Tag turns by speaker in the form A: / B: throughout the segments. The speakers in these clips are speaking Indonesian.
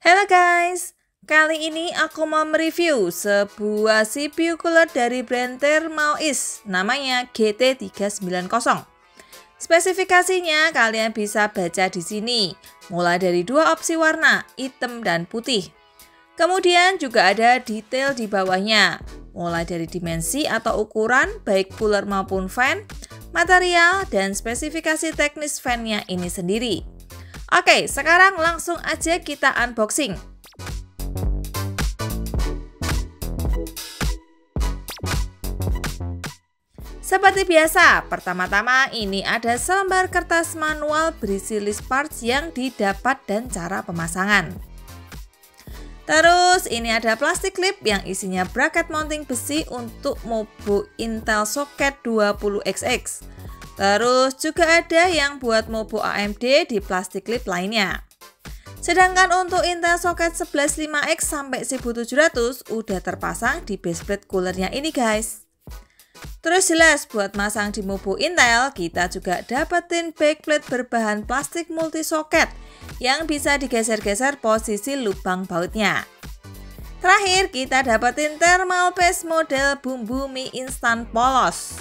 A: Halo guys, kali ini aku mau mereview sebuah CPU cooler dari brand Thermalist, namanya GT390. Spesifikasinya kalian bisa baca di sini, mulai dari dua opsi warna, hitam dan putih. Kemudian juga ada detail di bawahnya, mulai dari dimensi atau ukuran baik cooler maupun fan, material, dan spesifikasi teknis fan-nya ini sendiri. Oke, sekarang langsung aja kita unboxing. Seperti biasa, pertama-tama ini ada selembar kertas manual berisi list parts yang didapat dan cara pemasangan. Terus ini ada plastik clip yang isinya bracket mounting besi untuk mobo Intel Socket 20XX. Terus juga ada yang buat mobo AMD di plastik clip lainnya. Sedangkan untuk Intel Socket 115X sampai 1700 udah terpasang di baseplate coolernya ini guys. Terus jelas buat masang di mobo Intel kita juga dapetin backplate berbahan plastik multi socket yang bisa digeser-geser posisi lubang bautnya. Terakhir kita dapetin thermal paste model bumbu mie instan polos.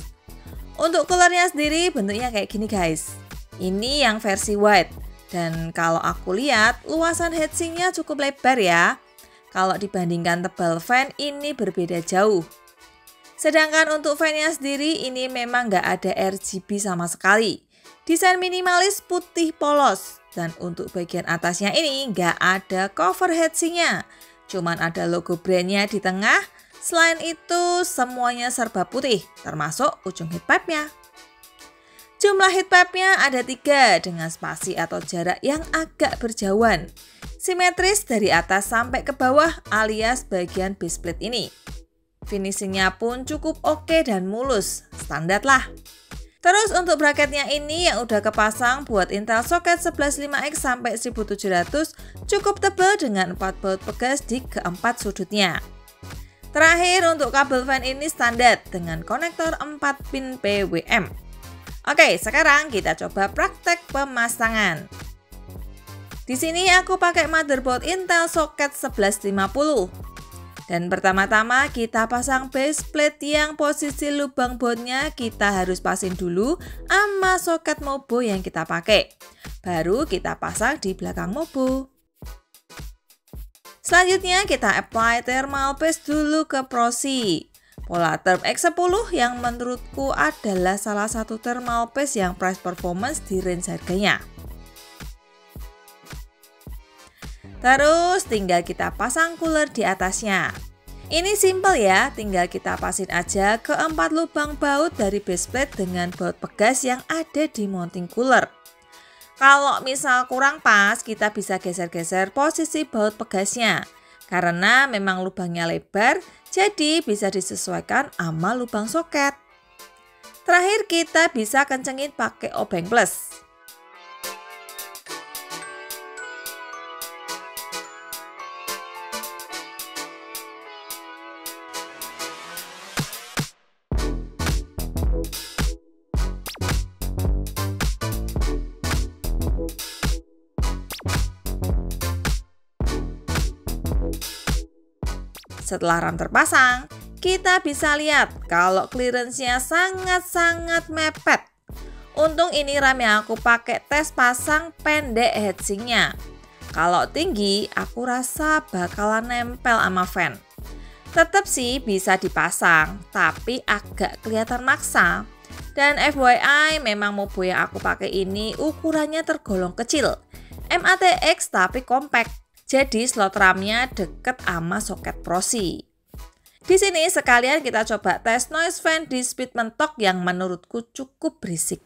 A: Untuk coolernya sendiri bentuknya kayak gini guys. Ini yang versi white. Dan kalau aku lihat luasan heatsinknya cukup lebar ya. Kalau dibandingkan tebal fan ini berbeda jauh. Sedangkan untuk fan-nya sendiri ini memang nggak ada RGB sama sekali. Desain minimalis putih polos. Dan untuk bagian atasnya ini nggak ada cover heatsinknya. Cuman ada logo brandnya di tengah. Selain itu semuanya serba putih, termasuk ujung heat pipe-nya. Jumlah heat pipe-nya ada 3 dengan spasi atau jarak yang agak berjauhan. Simetris dari atas sampai ke bawah alias bagian baseplate ini. Finishingnya pun cukup oke dan mulus, standar lah. Terus untuk bracketnya ini yang udah kepasang buat Intel Socket 115X sampai 1700 cukup tebal dengan 4 baut pegas di keempat sudutnya. Terakhir untuk kabel fan ini standar dengan konektor 4 pin PWM. Oke, sekarang kita coba praktek pemasangan. Di sini aku pakai motherboard Intel Socket 1150. Dan pertama-tama kita pasang baseplate yang posisi lubang bautnya kita harus pasang dulu sama soket mobo yang kita pakai. Baru kita pasang di belakang mobo. Selanjutnya kita apply thermal paste dulu ke prosi. Polartherm X10 yang menurutku adalah salah satu thermal paste yang price performance di range harganya. Terus tinggal kita pasang cooler di atasnya. Ini simple ya, tinggal kita pasin aja ke 4 lubang baut dari baseplate dengan baut pegas yang ada di mounting cooler. Kalau misal kurang pas, kita bisa geser-geser posisi baut pegasnya. Karena memang lubangnya lebar, jadi bisa disesuaikan sama lubang soket. Terakhir kita bisa kencengin pakai obeng plus. Setelah RAM terpasang, kita bisa lihat kalau clearance-nya sangat-sangat mepet. Untung ini RAM yang aku pakai tes pasang pendek heatsinknya. Kalau tinggi, aku rasa bakalan nempel sama fan. Tetap sih bisa dipasang, tapi agak kelihatan maksa. Dan FYI, memang mobo yang aku pakai ini ukurannya tergolong kecil. MATX tapi compact. Jadi slot RAM-nya deket sama soket prosi. Di sini sekalian kita coba tes noise fan di speed mentok yang menurutku cukup berisik.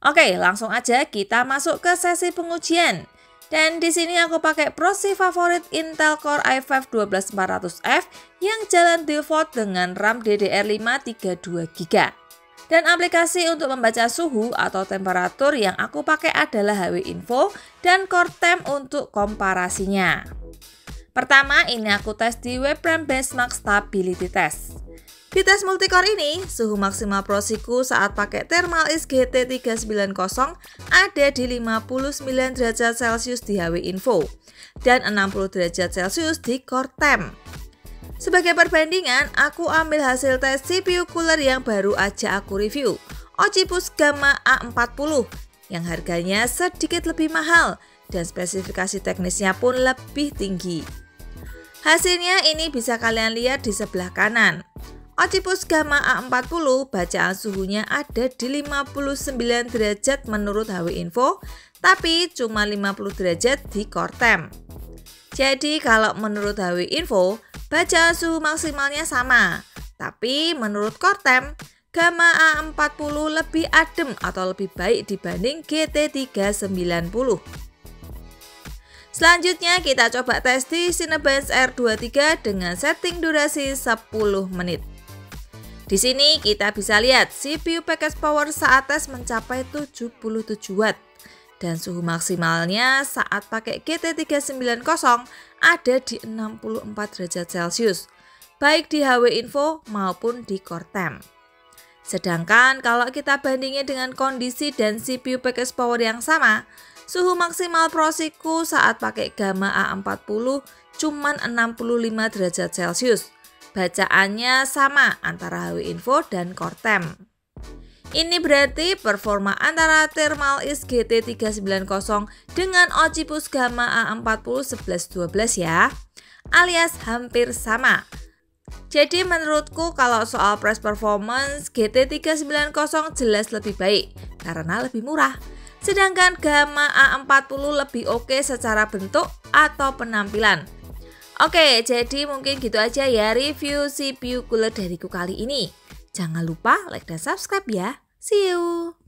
A: Oke, langsung aja kita masuk ke sesi pengujian. Dan di sini aku pakai prosi favorit Intel Core i5 12400F yang jalan default dengan RAM DDR5 32GB. Dan aplikasi untuk membaca suhu atau temperatur yang aku pakai adalah HW Info dan Core Temp untuk komparasinya. Pertama ini aku tes di Webram Benchmark Stability Test. Di tes multicore ini, suhu maksimal prosiku saat pakai Thermalist GT390 ada di 59 derajat Celcius di HW Info dan 60 derajat Celcius di Core Temp. Sebagai perbandingan, aku ambil hasil tes CPU cooler yang baru aja aku review, Olympus Gamma A40, yang harganya sedikit lebih mahal dan spesifikasi teknisnya pun lebih tinggi. Hasilnya ini bisa kalian lihat di sebelah kanan. Olympus Gamma A40 bacaan suhunya ada di 59 derajat menurut HW Info, tapi cuma 50 derajat di Core Temp. Jadi kalau menurut HW Info, bacaan suhu maksimalnya sama, tapi menurut Core Temp, Gamma A40 lebih adem atau lebih baik dibanding GT390. Selanjutnya kita coba tes di Cinebench R23 dengan setting durasi 10 menit. Di sini kita bisa lihat CPU package power saat tes mencapai 77 Watt dan suhu maksimalnya saat pakai GT390 ada di 64 derajat Celcius, baik di HW Info maupun di Core Temp. Sedangkan kalau kita bandingin dengan kondisi dan CPU package power yang sama, suhu maksimal prosiku saat pakai Gamma A40 cuman 65 derajat Celcius. Bacaannya sama antara HW Info dan Core Temp. Ini berarti performa antara Thermalist GT390 dengan Olympus Gamma A40 11-12 ya, alias hampir sama. Jadi menurutku kalau soal price performance GT390 jelas lebih baik karena lebih murah. Sedangkan Gamma A40 lebih oke secara bentuk atau penampilan. Oke, jadi mungkin gitu aja ya review CPU cooler dariku kali ini. Jangan lupa like dan subscribe ya. See you!